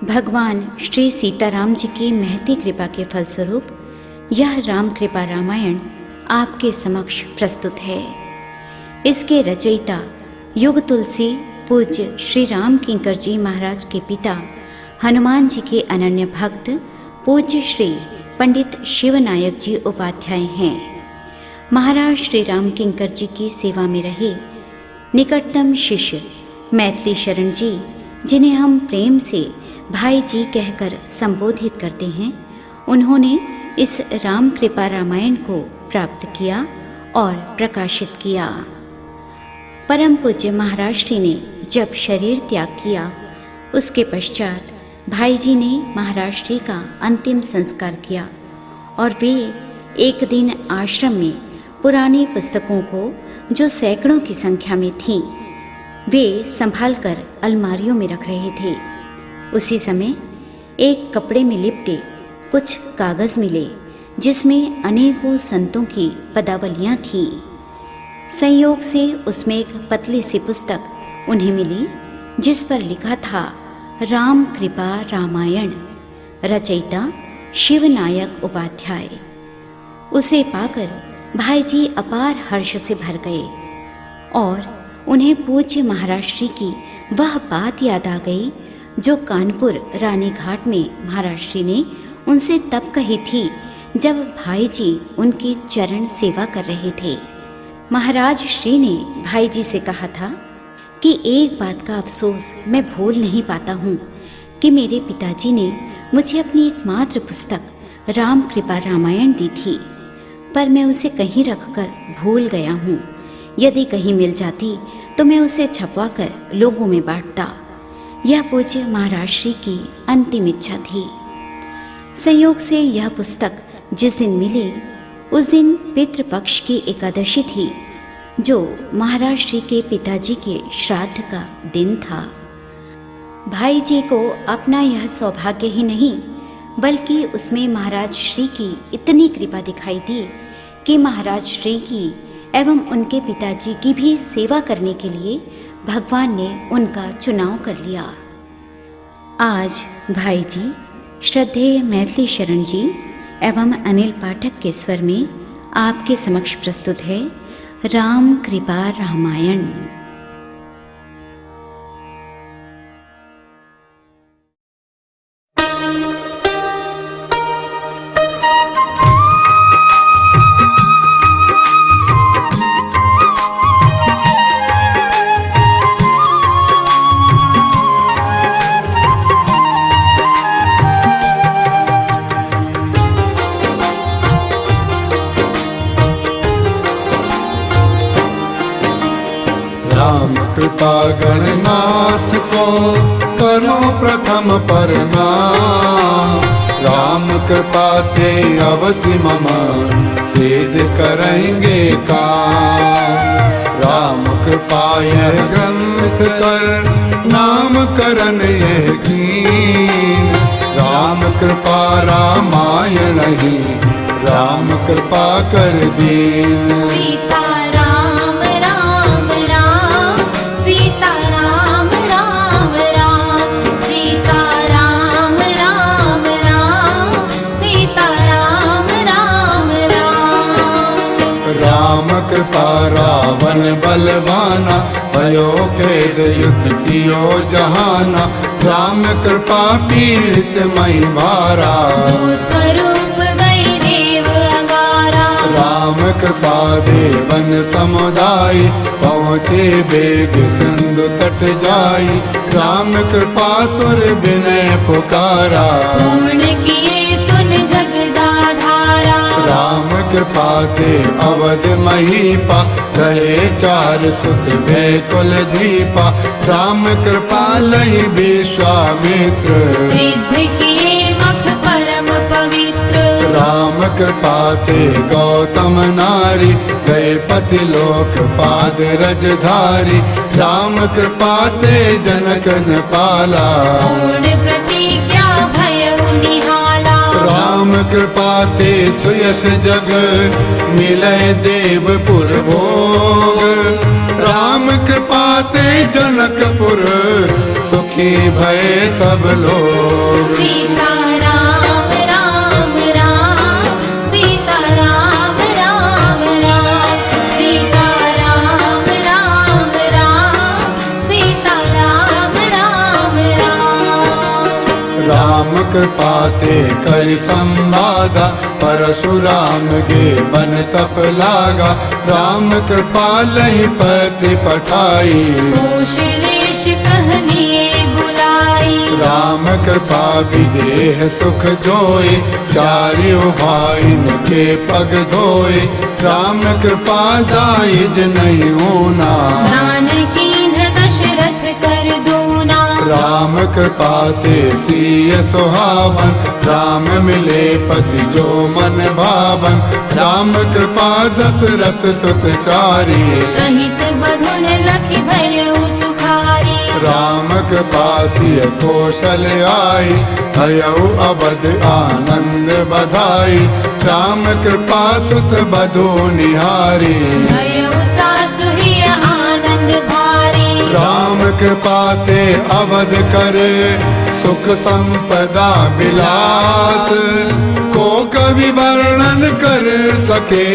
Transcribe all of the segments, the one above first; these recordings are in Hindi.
भगवान श्री सीताराम जी की महती कृपा के फलस्वरूप यह राम कृपा रामायण आपके समक्ष प्रस्तुत है। इसके रचयिता युग तुलसी पूज्य श्री राम किंकर जी महाराज के पिता हनुमान जी के अनन्य भक्त पूज्य श्री पंडित शिवनायक जी उपाध्याय हैं। महाराज श्री राम किंकर जी की सेवा में रहे निकटतम शिष्य मैथिली शरण जी, जिन्हें हम प्रेम से भाई जी कहकर संबोधित करते हैं, उन्होंने इस राम कृपा रामायण को प्राप्त किया और प्रकाशित किया। परम पूज्य महाराज श्री ने जब शरीर त्याग किया, उसके पश्चात भाई जी ने महाराज श्री का अंतिम संस्कार किया और वे एक दिन आश्रम में पुरानी पुस्तकों को, जो सैकड़ों की संख्या में थीं, वे संभालकर अलमारियों में रख रहे थे। उसी समय एक कपड़े में लिपटे कुछ कागज़ मिले, जिसमें अनेकों संतों की पदावलियाँ थीं। संयोग से उसमें एक पतली सी पुस्तक उन्हें मिली, जिस पर लिखा था राम कृपा रामायण, रचयिता शिवनायक उपाध्याय। उसे पाकर भाई जी अपार हर्ष से भर गए और उन्हें पूज्य महाराज श्री की वह बात याद आ गई जो कानपुर रानी घाट में महाराज श्री ने उनसे तब कही थी, जब भाई जी उनकी चरण सेवा कर रहे थे। महाराज श्री ने भाई जी से कहा था कि एक बात का अफसोस मैं भूल नहीं पाता हूँ कि मेरे पिताजी ने मुझे अपनी एकमात्र पुस्तक राम कृपा रामायण दी थी, पर मैं उसे कहीं रखकर भूल गया हूँ। यदि कहीं मिल जाती तो मैं उसे छपवा कर लोगों में बांटता। यह पूज्य महाराज श्री की अंतिम इच्छा थी। संयोग से यह पुस्तक जिस दिन मिली, उस दिन पितृपक्ष की एकादशी थी, जो महाराज श्री के पिताजी के श्राद्ध का दिन था। भाई जी को अपना यह सौभाग्य ही नहीं, बल्कि उसमें महाराज श्री की इतनी कृपा दिखाई दी कि महाराज श्री की एवं उनके पिताजी की भी सेवा करने के लिए भगवान ने उनका चुनाव कर लिया। आज भाई जी श्रद्धेय मैथिली शरण जी एवं अनिल पाठक के स्वर में आपके समक्ष प्रस्तुत है राम कृपा रामायण। कृपा गणनाथ को करो प्रथम प्रणाम। राम कृपा ते अवश्य मम सिद्ध करेंगे काम। राम कृपा यह ग्रंथ कर नामकरण यह कीन। राम कृपा रामायण ही राम कृपा कर दीन। कृपा रावण बलवाना भयो खेद युद्ध कियो जहाना। राम कृपा पीड़ित मई भारा स्वरूप वै देव अगारा। राम कृपा देवन समुदाय पहुँचे बेग सिंधु तट जाई। राम कृपा सुर विनय पुकारा पूर्ण किए सुन जगदाधारा। राम कृपा ते अवध महीपा रहे चार सुत कुल दीपा। राम कृपा लई विश्वामित्र सिद्ध किए मख परम पवित्र। राम कृपा ते गौतम नारी गए पति लोक पाद रजधारी। राम कृपा ते जनक न पाला पूर्ण प्रतिज्ञा भयउ निहाला। राम कृपा ते सुयश जग मिलय देवपुर भोग। राम कृपा ते जनकपुर सुखी भये सब लोग। सीता राम राम राम, सीता राम राम राम, सीता राम राम राम, सीता राम राम राम। राम कृपा ते करि संवादा, परशुराम गे बन तप लागा। राम कृपा लहि पति पठाई, कौशलेश कहनिए बुलाई। राम कृपा विदेह सुख जोई, चारियो भाइन के पग धोए। राम कृपा दाइज नहीं होना, दान कीन्ह दशरथ कर दूना। राम कृपा ते सिय सुहावन, राम मिले पति जो मन भावन। राम कृपा दशरथ सुत चारी, सहित बधुन लखि भयउ सुखारी। राम कृपा सिय कौशल आई, भयउ अवध आनंद बधाई। राम कृपा सुत बधु निहारी, भयउ सासु हिय आनंद भारी। राम कृपा ते अवध करे, सुख संपदा विलास। को कवि वर्णन कर सके,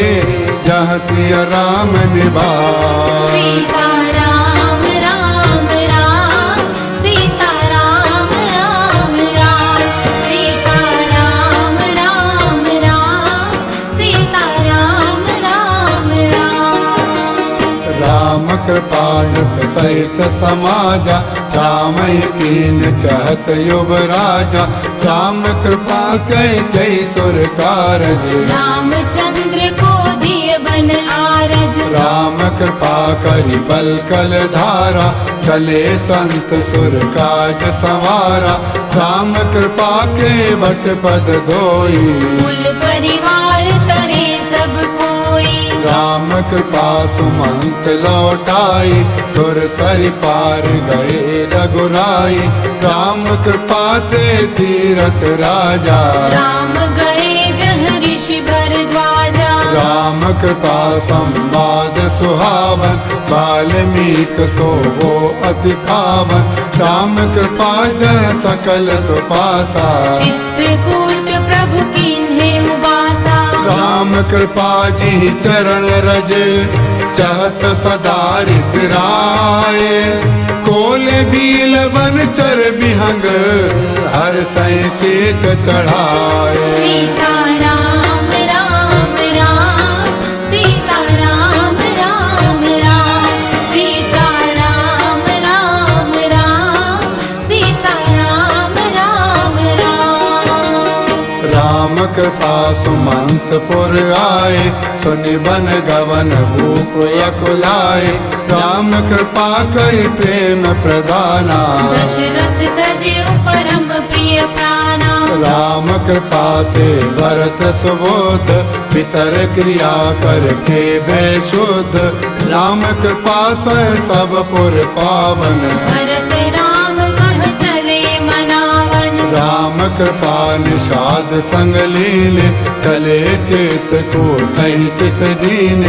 जहाँ सिय राम निवास। सीता राम राम राम, सीता राम राम राम, सीता राम राम राम, सीता राम राम राम। राम कृपा नृप सहित समाजा, राम कीन चहत युवराजा। राम कृपा कई सुर कारज, रामचंद्र को दिए बन आरज। राम कृपा करि बल कल धारा, चले संत सुर काज संवारा। राम कृपा के बट पद धोई, कुल परिवार तरे सब कोई। राम कृपा सुमंत लौटाई, सुर सरि पार गए रघुराई। राम कृपा ते तीरथ राजा, राम गए जह ऋषि भरद्वाजा। राम कृपा संवाद सुहावन, वाल्मीकि सोहो अति पावन। राम कृपा जय सकल सुपासा, चित्रकूट प्रभु कीन्हे उबासा। राम कृपा जी चरण रज, चहत सदा रिसराए। कोल भील बन चर बिहंग, हर सै शेष चढ़ाए। सीता राम राम राम, सीता राम राम राम, सीता राम राम राम, सीता राम राम राम। राम कृपा सुमंत पुर आए, सुनि बन गवन भूप यकुलाए। राम कृपा करि प्रेम प्रदाना, दशरथ तजेउ परम प्रिय प्राणा। राम कृपा ते भरत सुबोध, पितर क्रिया करके भय शुद्ध। राम कृपा से सब पुर पावन, भरत राम कह चले मनावन। राम कृपा निषाद संग लीन, चले चित को कहीं चित दीन।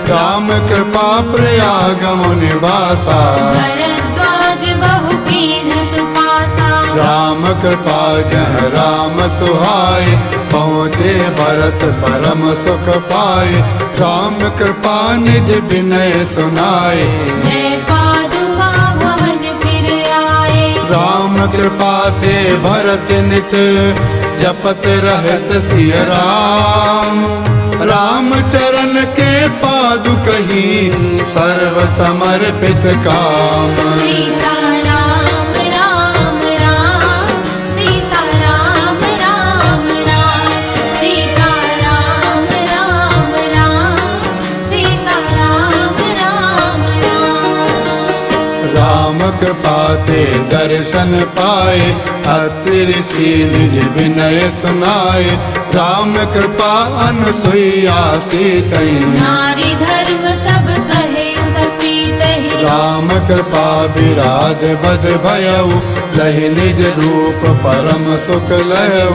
राम कृपा प्रयाग मुनि वासा, भरद्वाज बहु कीन्ह सुपासा। राम कृपा जह राम सुहाए, पहुँचे भरत परम सुख पाए। राम कृपा निज विनय सुनाए, जय पादुका भवन फिर आए। राम कृपा ते भरत नित, जपत रहत सिय राम। राम चरण के पादुकहि, सर्व समर्पित काम। सीता राम राम राम, सीता राम राम राम, सीता राम राम राम, सीता राम राम राम। राम कृपा ते दर्शन पाए, अति ऋषि निज विनय सुनाए। राम कृपा अनुसुईया सीतई, नारी धर्म सब कहे सपीतहि। राम कृपा विराज बद भयउ, लहि निज रूप परम सुख लयउ।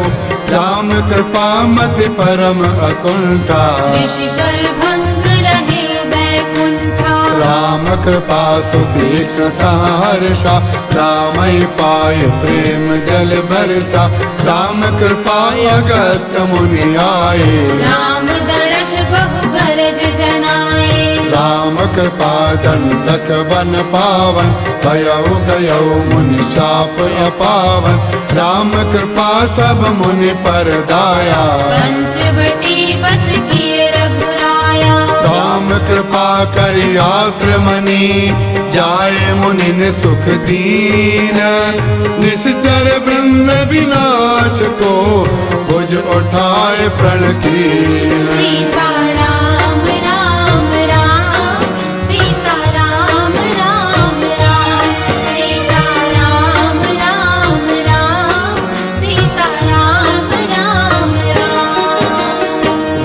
राम कृपा मति परम अकुंठा, ऋषि शरभंग रहे बैकुंठा। राम कृपा सुतीक्ष्ण सहर्षा रामई पाए प्रेम जल बरसा राम कृपा अगस्त्य मुनि आए राम दरस बहु गरज जनाए राम कृपा दंडक बन पावन भयउ गयउ मुनि शाप अपावन राम कृपा सब मुनि पर दाया पंचवटी बस किए रघुराया राम कृपा करि आश्रमनि जाए मुनिन सुख दीन निश्चर ब्रह्म विनाश को भुज उठाए प्रण कीन सीता राम राम राम सीता राम राम राम सीता राम राम राम सीता राम राम राम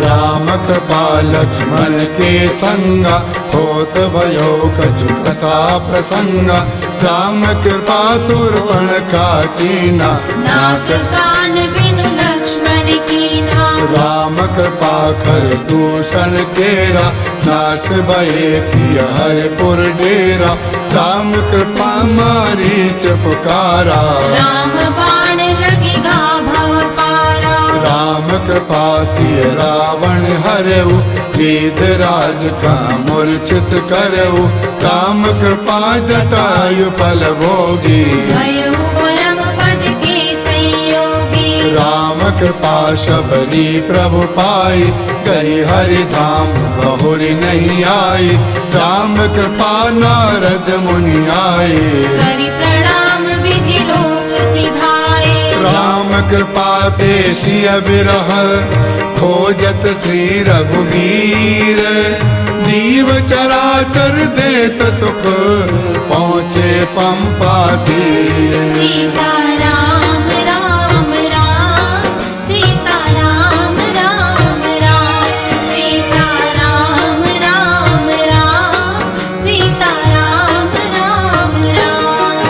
राम कृपा लक्ष्मण के संगा होत भयो कछु कथा प्रसंगा राम कृपा सुरपण का चीना नाक कान बिनु लक्ष्मण कीना राम कृपा कर दूषण केरा नाश भये किया हरिपुर डेरा राम कृपा मारीच पुकारा राम बाण लगिगा भव पारा राम कृपा सिय रावण हरऊ वेद राज का मूर्छित करऊ राम कृपा जटायु पल भोगी भयो परम पद के संयोगी राम कृपा शबरी प्रभु पाई गई हरि धाम बहुरी नहीं आई राम कृपा नारद मुनि आए करि प्रणाम विधि लोक सिधाए राम कृपा देशिय विरह खोजत श्री रघुवीर जीव चराचर देत सुख पहुँचे पंपा तीर सीता राम राम राम सीता राम राम राम सीता राम राम राम सीता राम राम राम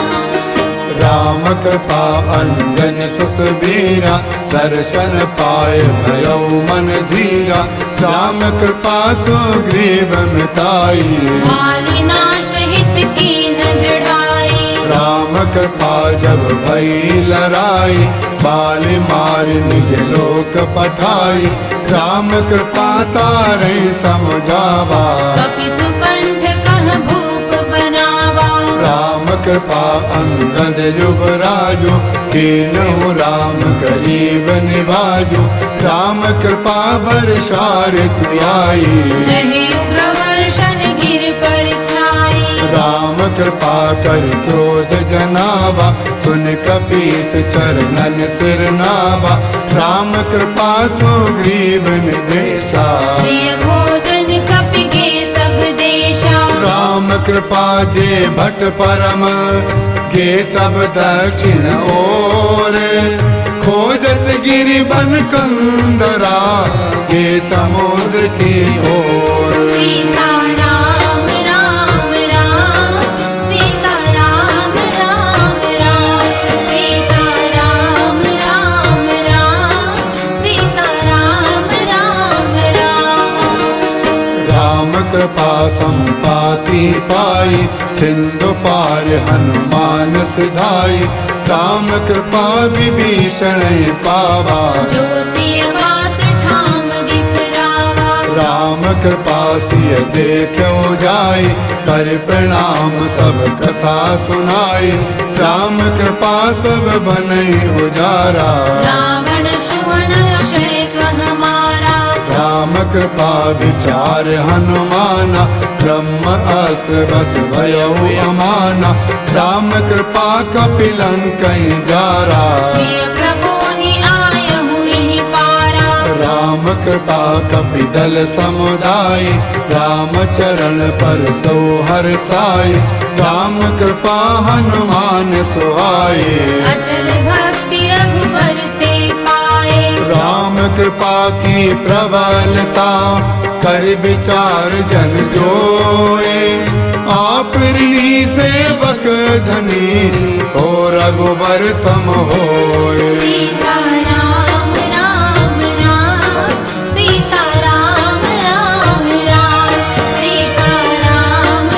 राम कृपा अंजन सुत वीरा दर्शन पाए भयउ मन धीरा राम कृपा सुग्रीव मिताई मालिनाश हित कीन दृढ़ाई राम कृपा जब भई लड़ाई बाल मार निज लोक पठाई राम कृपा तारे समझावा कपि सुकंठ कह भूप बनावा राम कृपा अंगद युवराजु कीन्हु राम गरीब निवाजु राम कृपा वर्षा ऋतु आई रहे प्रवर्षन गिर पर छाई राम कृपा कर क्रोध जनावा सुन कपीस चरणन सिर नावा राम कृपा सुग्रीव निर्देशा सिय भोजन कपि के सब देशा राम कृपा जे भट परम गे सब दक्षिण ओर खोजत गिरि बन कंदरा गे समुद्र की ओर सीता राम राम राम सीता राम राम राम सीता राम राम राम सीता राम राम राम राम कृपा संपाति पाई सिंधु पार हनुमान सिधाई राम कृपा विभीषण पावा जो सिय वास ठाम दिखरावा राम कृपा सिय देखो जाई कर प्रणाम सब कथा सुनाई राम कृपा सब बनई उजारा रावण सुवन अक्षय कह मारा राम कृपा विचार हनुमाना ब्रह्म अस्त्र बस भयउ अमाना राम कृपा कपिलंक जारा सिय प्रबोधि आयहु यहि पारा राम कृपा कपिदल समुदाय राम चरण पर सो हर साई राम कृपा हनुमान सुहाए अचल भक्ति रघुबर ते पाए राम कृपा की प्रबलता कर विचार जन जोए आप ऋणी सेवक धनी हो रघुबर सम होए सीता राम राम राम सीता राम राम राम सीता राम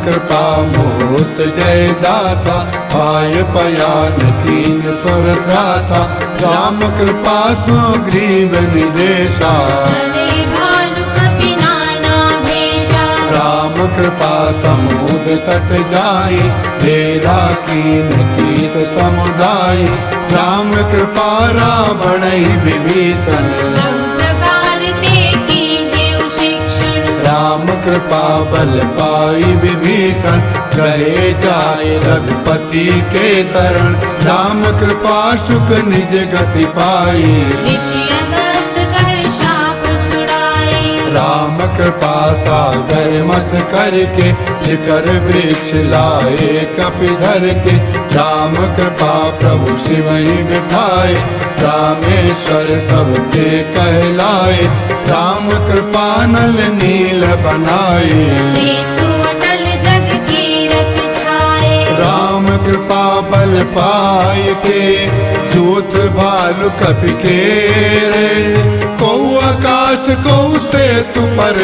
कृपा मोत जय दाता, पाय पयान कीन सुर त्राता, राम कृपा सो ग्रीव निदेशा, चले भानु कपि नाना भेषा, राम कृपा समुद्र तट जाई, डेरा कीन कीस समुदाय, राम कृपा रावण विभीषण, बहु प्रकार ते कीन्हे शिक्षण, राम कृपा बल पाई विभीषण, गए जाए रघुपति के शरण, राम कृपा सुख निज गति पाई, ऋषि अगस्त कर शाप छुड़ाए, राम कृपा सागर मत करके, शिखर वृक्ष लाए कपिधर के, राम कृपा प्रभु शिव ही बिठाए, रामेश्वर तब के कहलाए, राम कृपा नल नील बनाए, सेतु अटल जग कीरत छाए, राम कृपा बल पाए के, जोत भालु कपि केरे, को आकाश को सेतु पर,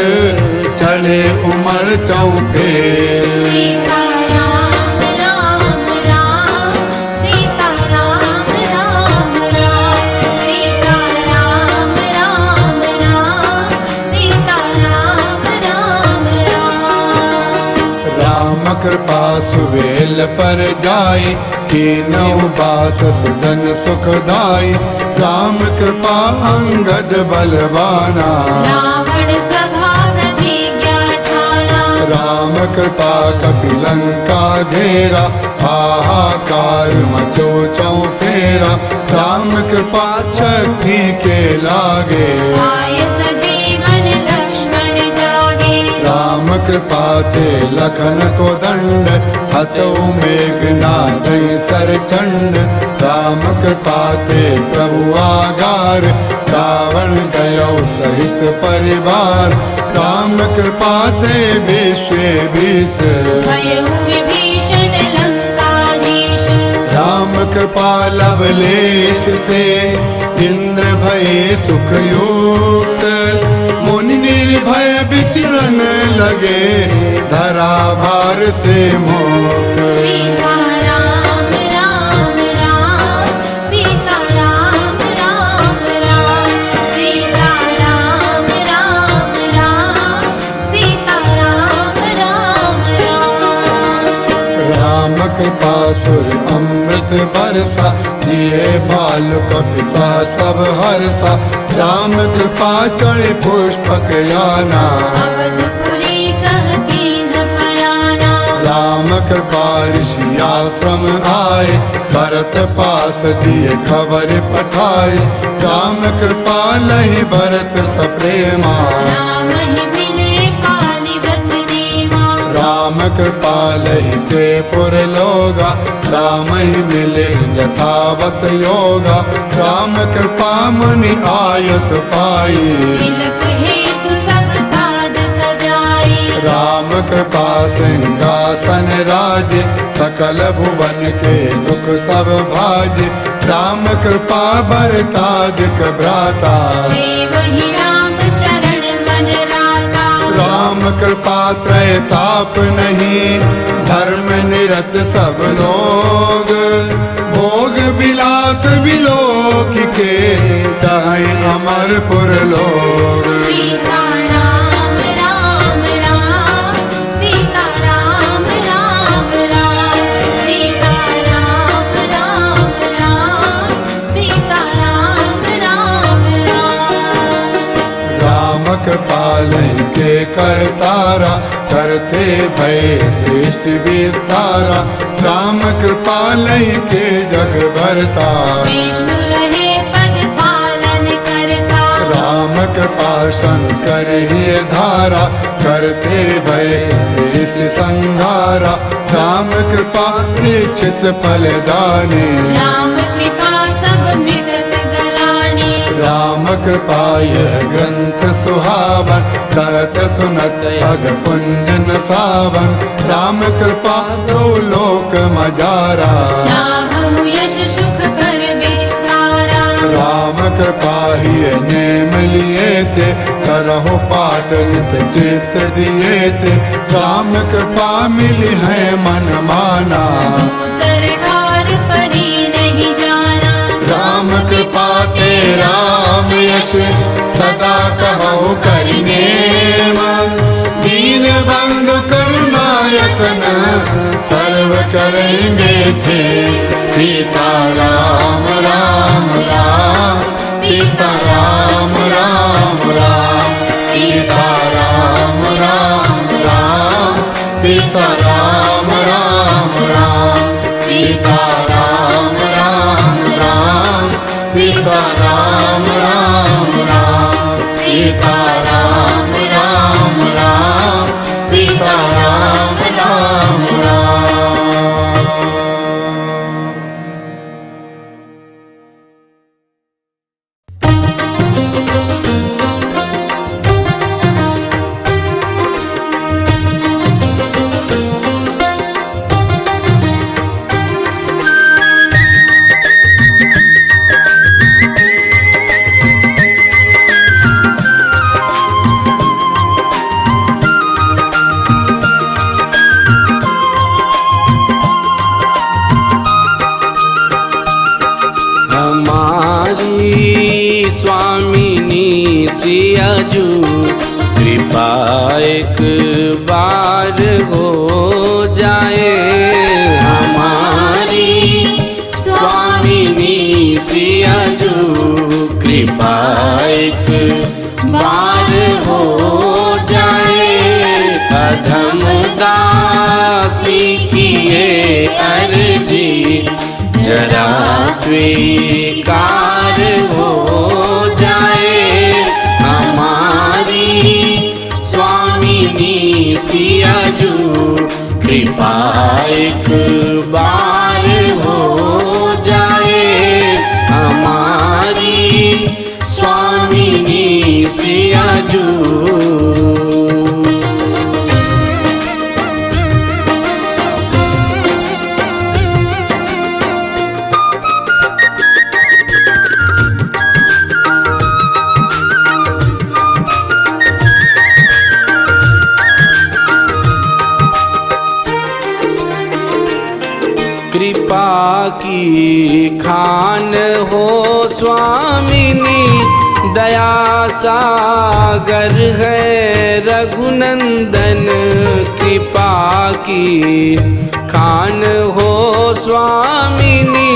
चले उमर चौफेर, सीता राम राम राम, सीता राम राम राम, सीता राम राम राम, सीता राम राम राम। राम कृपा सुवेल पर जाई, कीनऊ बास सुजन सुखदाई, राम कृपा अंगद बलवाना, रावण सभा प्रतिज्ञा ठाना, राम कृपा कपिलंका घेरा, हाहाकार मचो चौफेरा, राम कृपा शक्ति के लागे, आय सजीवन लक्ष्मण जागे, राम कृपा ते लखन को दंड, हतौ मेघनाद सर चंड, राम कृपा ते प्रभु आगार, रावण गयो सहित परिवार, राम कृपा ते विश्व विष, भयउ विभीषण लंकाधीश, राम कृपा लवलेश ते, इंद्र भय सुख युक्त, मुनि निर्भय विचरन लगे, धरा भार से मुक्त, सीता राम राम राम, सीता राम राम राम, सीता राम राम राम, सीता राम राम राम। राम कृपा सुर अमृत बरसा, जिये बालु कपिसा सब हरसा, राम कृपा चढ़े पुष्पक याना, अवधपुरी कह कीन्ह पयाना, राम कृपा ऋषि आश्रम आए, भरत पास दिए खबर पठाए, राम कृपा लहि भरत सप्रेमा, राम ही मिले पाली व्रत नेमा, राम कृपा लहि के पुर लोगा, राम ही मिले यथावत योगा, राम कृपा मुनि आयस पाई, तिलक हेतु सब साज सजाई, राम कृपा सिंहासन राज, सकल भुवन के दुख सब भाज, राम कृपा बरताज भ्राता, सेवहि राम चरण मन राता, राम कृपा त्रय ताप नहीं, धर्म निरत सब लोग, भोग विलास विलोक के, चाहे अमरपुर लोग, सीता राम राम राम, सीता राम राम राम, सीता राम राम राम, सीता राम राम राम। राम कृपा लहि के करतारा, करते भय सृष्टि विस्तारा, राम कृपा लहि के जग भरता, विष्णु रहे पद पालन करता, राम कृपा शंकर ही धारा, करते भय सृष्टि संहारा, राम कृपा निश्चित फलदानी, राम कृपा सब मृगत गलानी, राम कृपा यह ग्रंथ सुहावन, कहत सुनत अग कुंजन सावन, राम कृपा दो लोक मजारा, चाहु यश सुख कर विस्तारा, राम कृपा ही नेम लिए ते, करहो पाठ नित चित्त दिए ते, राम कृपा मिली है मन माना, दूसर ठार परी नहीं जाना। राम कृपा ते राम यश, सदा कहो करिने मन, दीन बंधु करुणा यतन, सर्व करेंगे छे, सीता राम राम राम, सीता राम राम राम, सीता राम राम राम, सीता राम राम राम, सीता राम राम राम, सीता राम राम राम, सीता राम राम राम, सीता राम राम राम। स्वामिनी सियाजू कृपा एक बार हो जाए, हमारी स्वामिनी सियाजू कृपा एक बार हो जाए, अधम दासी की ये अर्जी जरा स्वीकार हो जाए, हमारी स्वामिनी सियाजू कृपा एक बार हो जाए, हमारी स्वामिनी सियाजू। कृपा की खान हो स्वामिनी, दया सागर है रघुनंदन, कृपा की खान हो स्वामिनी,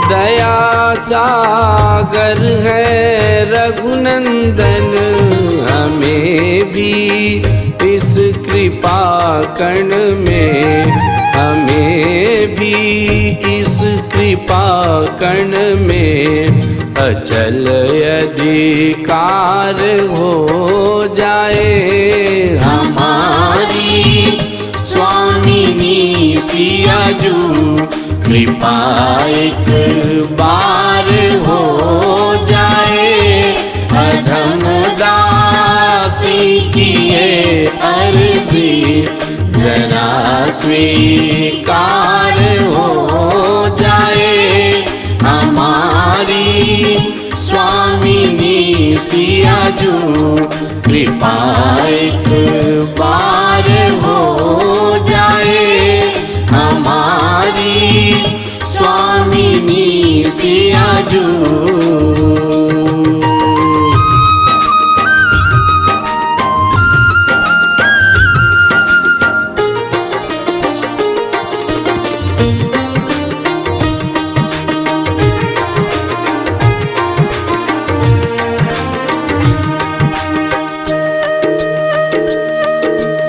दया सागर है रघुनंदन, हमें भी इस कृपा कण में, हमें भी इस कृपा कण में अचल अधिकार हो जाए, हमारी स्वामिनी सियाजू कृपा एक बार हो जाए, अधम दासी की ये अर्जी जरा स्वीकार हो जाए, हमारी स्वामिनी सियाजू कृपा एक बार हो जाए, हमारी स्वामिनी सियाजू।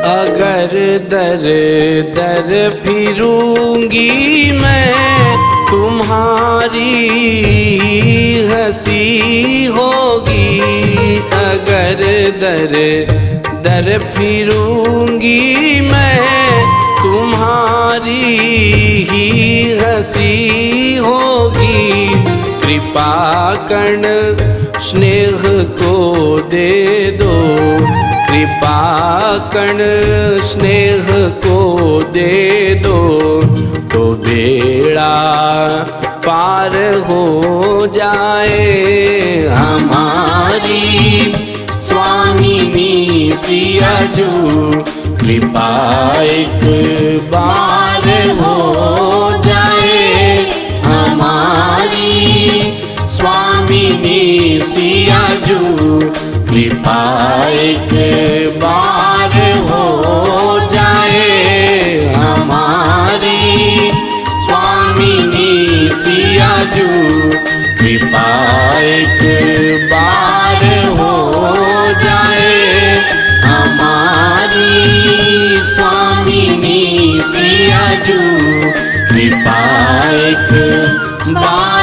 अगर दर दर फिरूंगी मैं, तुम्हारी हंसी होगी, अगर दर दर फिरूंगी मैं, तुम्हारी ही हंसी होगी, कृपा कण स्नेह को दे दो, कृपा कण स्नेह को दे दो, तो बेड़ा पार हो जाए। हमारी स्वामिनी सियाजू कृपा एक बार हो जाए। हमारी स्वामिनी सियाजू कृपा एक बार हो जाए। हमारी स्वामिनी सियाजू कृपा एक बार हो जाए। हमारी स्वामिनी सियाजू कृपा एक बार